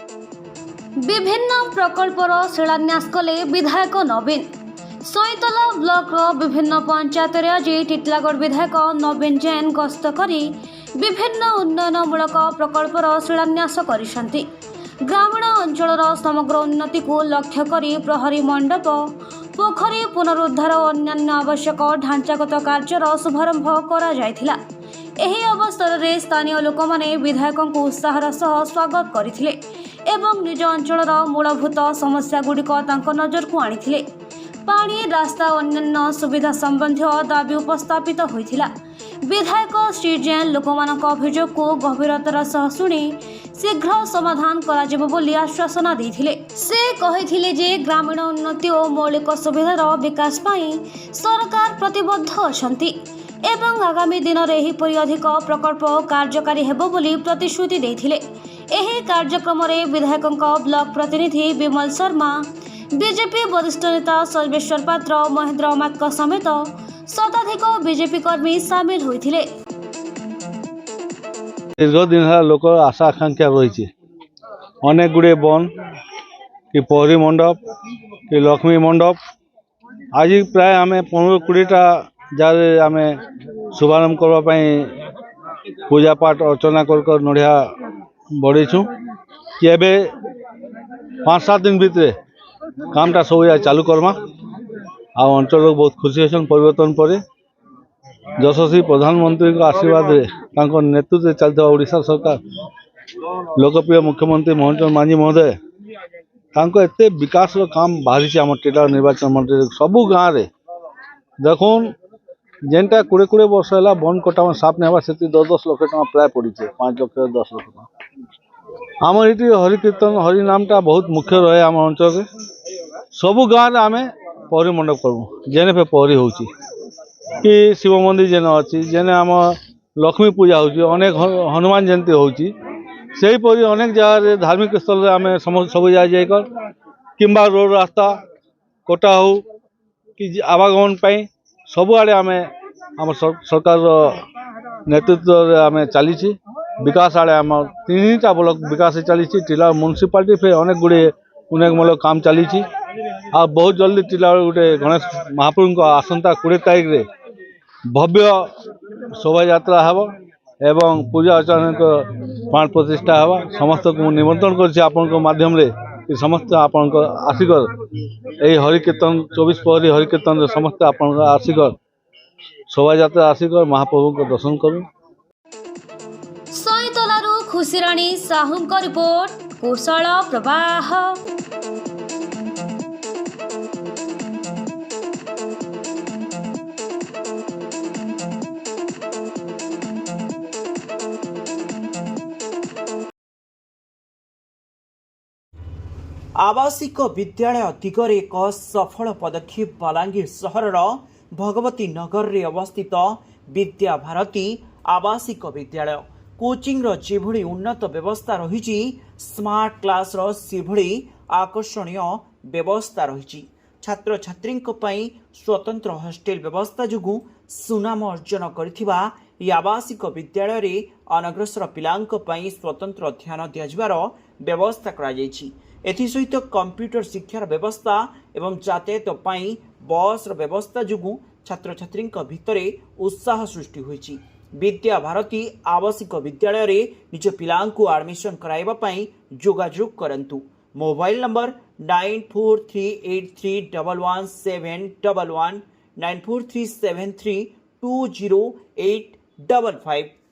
विभिन्न प्रकल्पर शिलान्यास कले विधायक नवीन। सईतला ब्लॉक विभिन्न पंचायत आज टिटलागढ़ विधायक नवीन जैन गस्त करी विभिन्न उन्नयनमूलक प्रकल्पर शिलान्यास करिसेंति। ग्रामीण अंचल समग्र उन्नति को लक्ष्य करी प्रहरी मंडप, पोखरी पुनरुद्धार और अन्य आवश्यक ढांचागत कार्यर शुभारंभ करा जायथिला। एही अवसर रे स्थानीय लोक माने विधायक को उत्साहर सह स्वागत करथिले एवं निज अंचल मूलभूत समस्या गुड़िक नजर को आनिथिले। पानी, रास्ता और अन्य सुविधा संबंधी दाबी उपस्थापित होइथिला। विधायक श्री जैन लोकमानक अभियोग को गंभीरतार सह शुणी शीघ्र समाधान कराजिबो बोली आश्वासन देथिले। से कहिथिले जे ग्रामीण उन्नति और मौलिक सुविधार विकास पई सरकार प्रतिबद्ध अछंती एवं आगामी दिन में एहिपरि अधिक प्रकल्प कार्यकारी हेबो बोली प्रतिश्रुति देथिले। एही कार्यक्रम में विधायक ब्लॉक प्रतिनिधि विमल शर्मा, बीजेपी वरिष्ठ नेता सर्वेश्वर पात्र, महेंद्र अमात समेत शताधिक बीजेपी कर्मी सामिल होइथिले। दीर्घ दिन लोक आशा आकांक्षा रही अनेक गुड़े बन कि पहरी मंडप कि लक्ष्मी मंडप आज प्राय आम 15-20टा जारे आम शुभारंभ करने पूजा पाठ अर्चना कर नड़िया बढ़ेचु कि एबे 5-7 दिन भितर कामटा सब चालू करमा। आ अंचल बहुत खुशी अच्छन परिवर्तन पर यशस्वी प्रधानमंत्री आशीर्वाद नेतृत्व चलता ओडिशा सरकार लोकप्रिय मुख्यमंत्री मोहन चरण मांझी महोदय एत विकास काम बाहरी आम टिटलागढ़ निर्वाचन मंडल सबू गाँव में देखुन जेनटा 20 वर्ष है बन कटा साफ नहीं से 10 लाख टका प्राय पड़ी 5 लाख 10 लाख टका। आम ये हरिकीर्तन हरिनामटा बहुत मुख्य रहे आम अंचल सबू गाँव में आम पहरी मंडप करूँ जेने पे पहरी हो कि शिव मंदिर जेने अच्छी जेने आम लक्ष्मी पूजा हो अनेक हनुमान जयंती होपरी अनेक जगह धार्मिक स्थल आम सब जाकर किंबा रोड रास्ता कोटा हो कि आवागमन सबुआड़े आम सरकार नेतृत्व आम चली विकास आड़े आम 3टा ब्लॉक विकास चली टिटलागढ़ म्युनिसिपालिटी फिर अनेक गुड़े उन्नयनमूलक काम चली आ बहुत जल्दी टिटलागढ़ गोटे गणेश महाप्रभु आसंता 20 तारीख रे भव्य शोभा यात्रा हेब एवं पूजा अर्चना प्राण प्रतिष्ठा हेबा। समस्त को निमंत्रण कर माध्यम रे समस्त आपण आसिकर यही हरिकीर्तन 24 पहरी हरिकीर्तन समस्त आपण आसिकर शोभा यात्रा आसिकर महाप्रभु को दर्शन करूँ। सईतलारू खुशीराणी साहू का रिपोर्ट, कुशल प्रवाह। आवासिक विद्यालय दिगरे एक सफल पदक्षेप बलांगीर सहर भगवती नगर रे अवस्थित विद्या भारती आवासिक विद्यालय कोचिंग जेभଳି उन्नत व्यवस्था रही स्मार्ट क्लास सेभଳି आकर्षणीय व्यवस्था रही छात्र छात्री स्वतंत्र हॉस्टेल व्यवस्था जो सुनाम अर्जन करथिबा आवासिक विद्यालय रे अनग्रसर पिलांक पई स्वतंत्र ध्यान दियाजिबार व्यवस्था करा जायछि। एसहित कंप्यूटर शिक्षार व्यवस्था एवं यातायात बस व्यवस्था जो छात्र छात्री भितर उत्साह सृष्टि होइछि। विद्या भारती आवासिक विद्यालय रे निज पिलांकु एडमिशन कराइबा जोगाजोग करंतु। Mobile number 9438311711 9437320855।